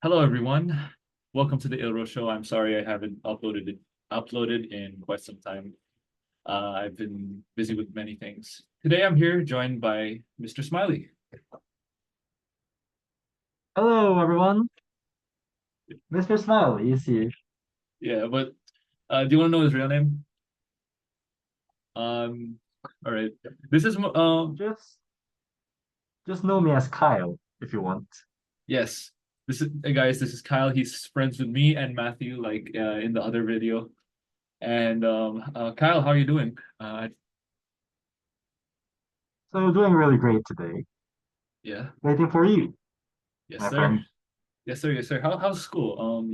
Hello, everyone. Welcome to the Ilro Show. I'm sorry I haven't uploaded in quite some time. I've been busy with many things. Today, I'm here joined by Mr. Smiley. Hello, everyone. Mr. Smiley is here. Yeah, but do you want to know his real name? All right. This is Just, just know me as Kyle if you want. yes. This is guys. This is Kyle. He's friends with me and Matthew, like in the other video. And Kyle, how are you doing? So doing really great today. Yeah. Waiting for you, Yes, my sir. friend. Yes, sir. Yes, sir. How's school?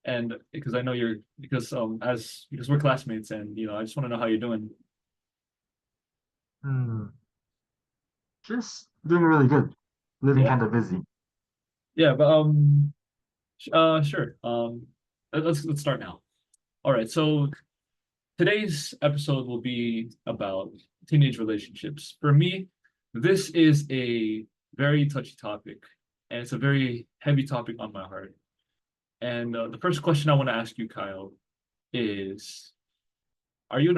And because I know you're because we're classmates, and I just want to know how you're doing. Hmm. Just doing really good. Living Yeah, kind of busy. yeah, but sure. Let's start now. All right, so today's episode will be about teenage relationships. For me, this is a very touchy topic, and it's a very heavy topic on my heart. And the first question I want to ask you, Kyle, is: Are you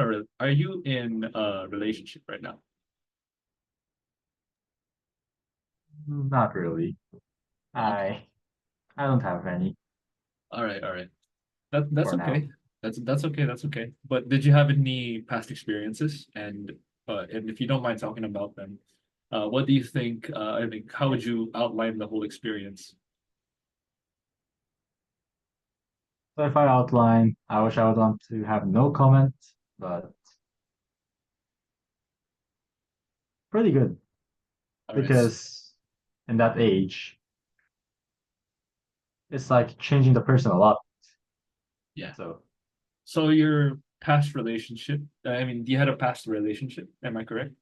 in a relationship right now? Not really. Okay. I I don't have any All right. That's for now. okay. That's okay. That's okay. But did you have any past experiences? And if you don't mind talking about them, what do you think? I mean, how would you outline the whole experience? So if I outline, I wish I would want to have no comment, but pretty good All right. because in that age, it's like changing the person a lot. Yeah. So So your past relationship, I mean, you had a past relationship, am I correct?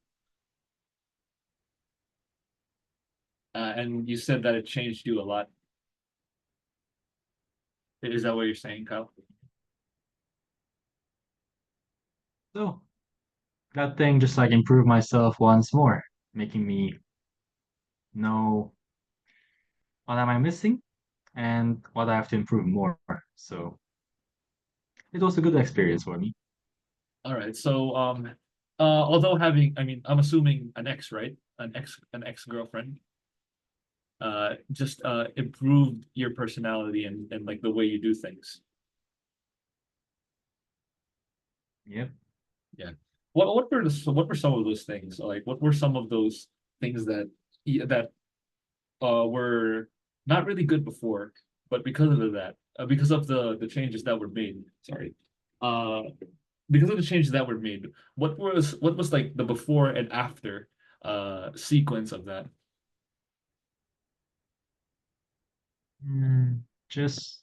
And you said that it changed you a lot. Is that what you're saying, Kyle? so that thing just like improved myself once more, making me know what am I missing and what I have to improve more. So it was a good experience for me. All right. So although having, I mean, I'm assuming an ex, right? An ex-girlfriend. Just improved your personality and like the way you do things. Yep. Yeah. What were some of those things? Like what were some of those things that were not really good before, but because of the changes that were made. Sorry. Uh, because of the changes that were made, what was like the before and after sequence of that? Just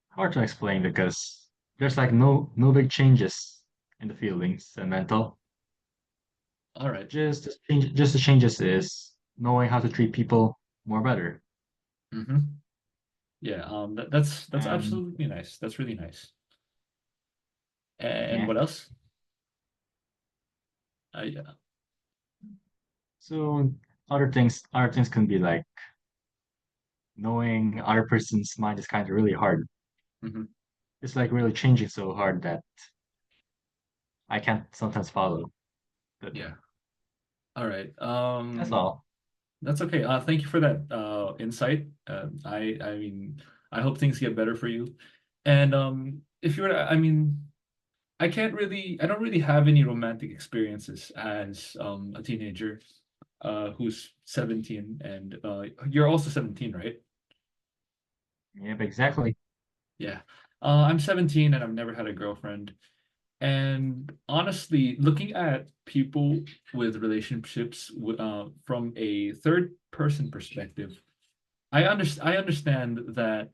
hard to explain because there's like no big changes in the feelings and mental. All right. Just the changes is knowing how to treat people more better. Mm-hmm. Yeah. That's And absolutely nice. That's really nice. And yeah. what else? Yeah. So other things can be like knowing other person's mind is kind of really hard. Hmm. It's like really changing so hard that I can't sometimes follow. But Yeah. All right. that's all. That's okay. Thank you for that insight. I mean, I hope things get better for you. And if you were I mean, I don't really have any romantic experiences as a teenager who's 17, and you're also 17, right? Yep, exactly. Yeah. I'm 17 and I've never had a girlfriend. And honestly, looking at people with relationships from a third person perspective, I understand that.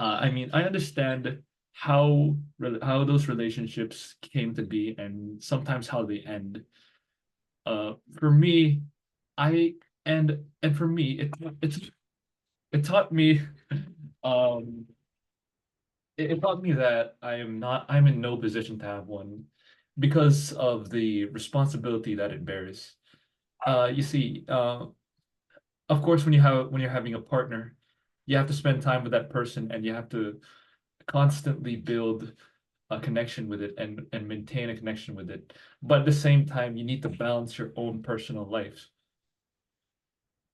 I understand how those relationships came to be and sometimes how they end. For me, I and for me, it taught me, um, it taught me that I'm in no position to have one because of the responsibility that it bears. You see, of course, when you're having a partner, you have to spend time with that person, and you have to constantly build a connection with it and maintain a connection with it. But at the same time, you need to balance your own personal life.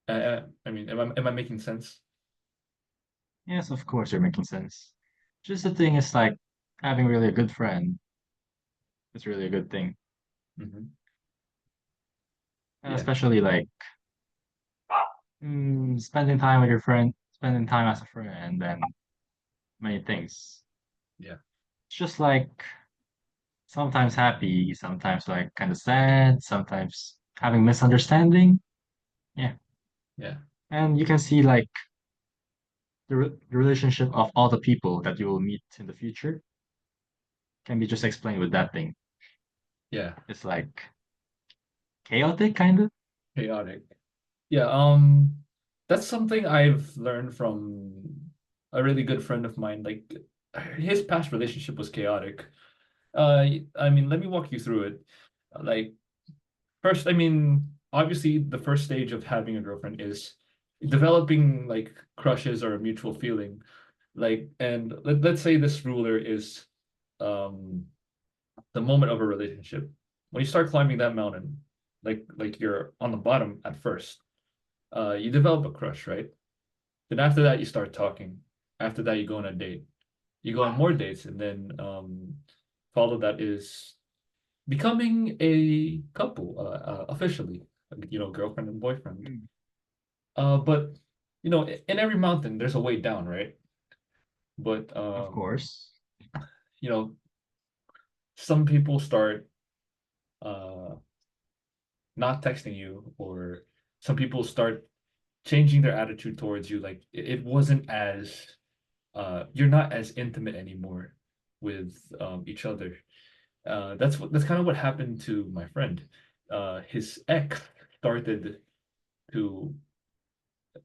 I mean, am I making sense? Yes, of course, you're making sense. Just the thing is like having really a good friend is really a good thing. Hmm. And Yeah, especially like spending time with your friend, spending time as a friend, and then many things. yeah, It's just like sometimes happy, sometimes like kind of sad, sometimes having misunderstanding. Yeah. yeah, And you can see like the relationship of all the people that you will meet in the future can be just explained with that thing. yeah. It's like chaotic, kind of. Chaotic. Yeah, that's something I've learned from a really good friend of mine. Like his past relationship was chaotic. I mean, let me walk you through it. Like first, I mean, obviously the first stage of having a girlfriend is developing like crushes or a mutual feeling. Like, and let's say this ruler is um the moment of a relationship. When you start climbing that mountain, like you're on the bottom at first, you develop a crush, right? Then after that, you start talking. After that, you go on a date. You go on more dates, and then follow that is becoming a couple officially, girlfriend and boyfriend. Mm. But in every mountain, there's a way down, right? But Of course. you know, some people start uh not texting you, or some people start changing their attitude towards you. Like it wasn't as you're not as intimate anymore with each other. That's kind of what happened to my friend. His ex started to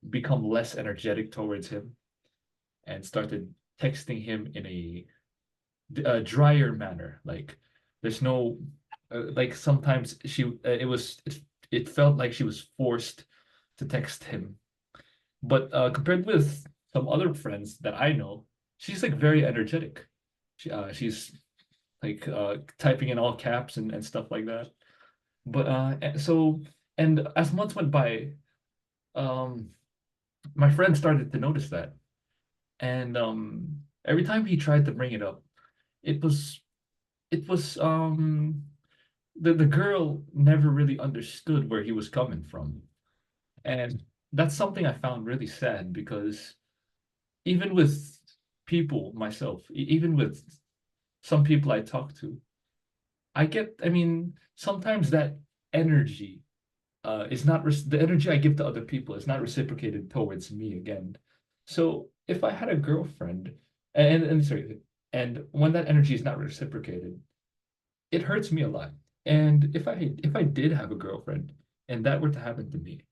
become less energetic towards him and started texting him in a drier manner. Like there's no like sometimes it felt like she was forced to text him. But compared with some other friends that I know, she's like very energetic. She's like typing in all caps and stuff like that. But and as months went by, um, my friend started to notice that, and every time he tried to bring it up, it was it was the girl never really understood where he was coming from, and that's something I found really sad because even with people myself, even with some people I talk to, I mean, sometimes that energy is not the energy I give to other people is not reciprocated towards me again. So if I had a girlfriend, and sorry, and when that energy is not reciprocated, it hurts me a lot. And if I did have a girlfriend and that were to happen to me,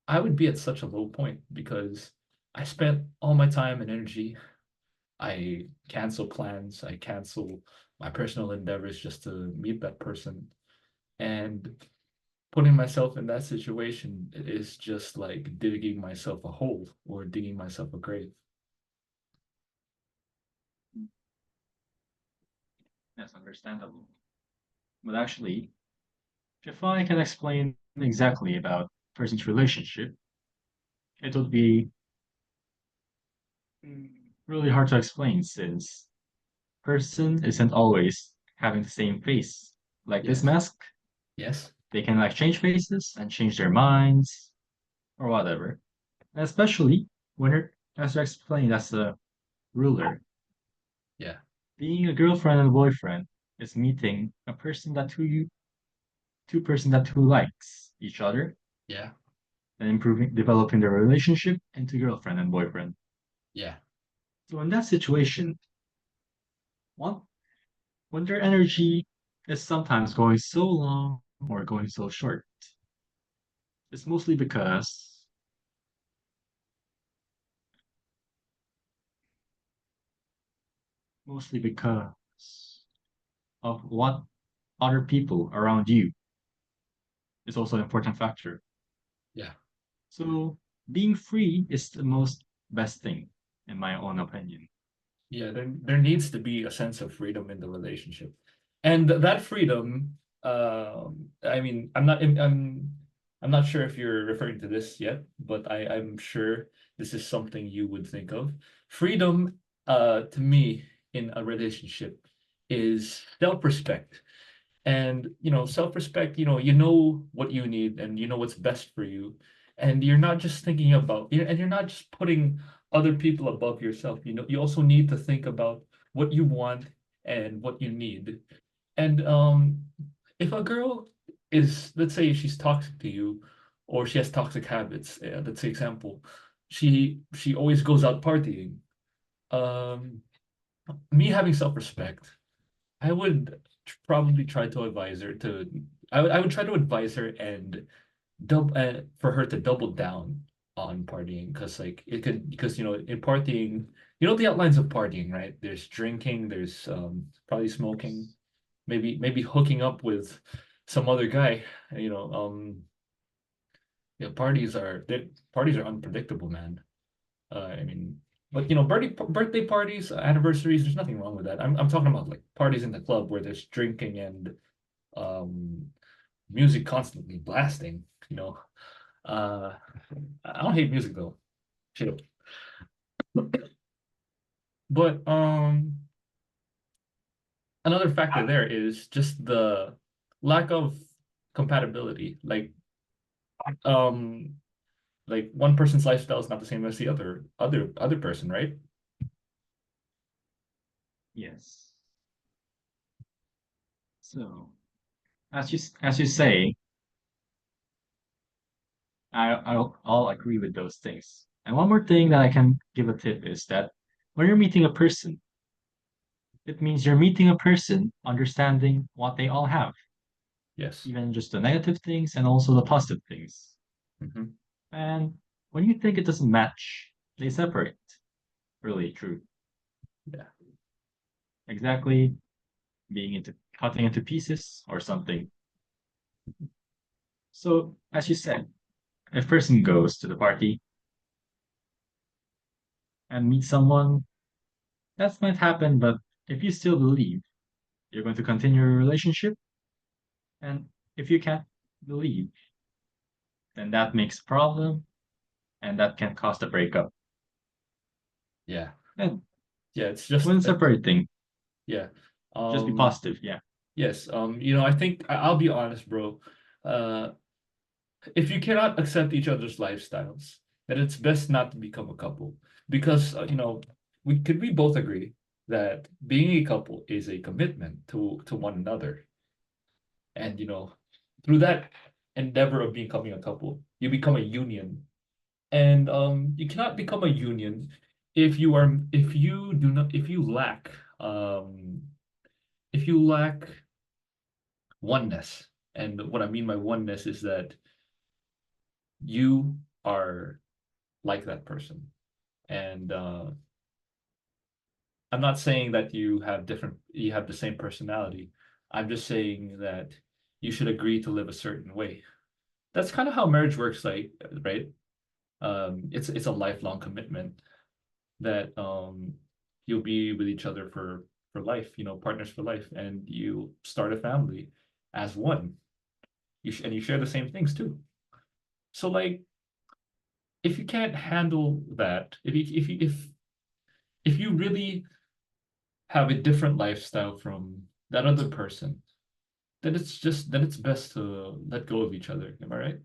I would be at such a low point because I spent all my time and energy. I cancel plans. I cancel my personal endeavors just to meet that person. And putting myself in that situation is just like digging myself a hole or digging myself a grave. That's understandable. But actually, if I can explain exactly about person's relationship, it would be mm, really hard to explain since person isn't always having the same face. Like this Yes. mask, Yes. they can like change faces and change their minds or whatever. Especially when it, as you explained, as a ruler, Yeah. being a girlfriend and boyfriend is meeting a person that two person that who likes each other Yeah. and improving, developing their relationship into girlfriend and boyfriend. Yeah. So in that situation, what when their energy is sometimes going so long or going so short, it's mostly because of what other people around you is also an important factor. Yeah. So being free is the most best thing, in my own opinion. Yeah, there needs to be a sense of freedom in the relationship, and that freedom. I mean, I'm not sure if you're referring to this yet, but I'm sure this is something you would think of. Freedom, to me, in a relationship, is self-respect. And self-respect, you know what you need and you know what's best for you, and you're not just thinking about and you're not just putting other people above yourself. You also need to think about what you want and what you need. And if a girl is, let's say, she's toxic to you, or she has toxic habits, let's say example, she always goes out partying. um Me having self-respect, I would probably try to advise her to. I would try to advise her and double for her to double down on partying, because like it could, because in partying, the outlines of partying, right? There's drinking, there's probably smoking, maybe hooking up with some other guy. You know, yeah, parties are unpredictable, man. I mean, but birthday parties, anniversaries, there's nothing wrong with that. I'm talking about like parties in the club where there's drinking and um music constantly blasting, you know. Uh I don't hate music though. Chill. But another factor there is just the lack of compatibility. Um like one person's lifestyle is not the same as the other person, right? Yes. So as you say, I'll agree with those things. And one more thing that I can give a tip is that when you're meeting a person, it means you're meeting a person understanding what they all have, Yes. even just the negative things and also the positive things. Hmm. And when you think it doesn't match, they separate. Really true. Yeah. Exactly, being into cutting into pieces or something. So, as you said, if a person goes to the party and meets someone, that might happen, but if you still believe you're going to continue your relationship, and if you can't believe, then that makes a problem and that can cause a breakup. Yeah. And Yeah, it's just when separating, yeah. just be Um positive. Yeah. yes, I think I'll be honest, bro. Uh if you cannot accept each other's lifestyles, then it's best not to become a couple, because we both agree that being a couple is a commitment to one another. And through that endeavor of becoming a couple, you become a union. And you cannot become a union um if you lack oneness. And what I mean by oneness is that you are like that person. And I'm not saying that you have the same personality. I'm just saying that you should agree to live a certain way. That's kind of how marriage works, like, right? It's a lifelong commitment that you'll be with each other for life, partners for life, and you start a family as one. And you share the same things too. So like, if you can't handle that, if you really have a different lifestyle from that other person, then it's best to let go of each other. Am I right?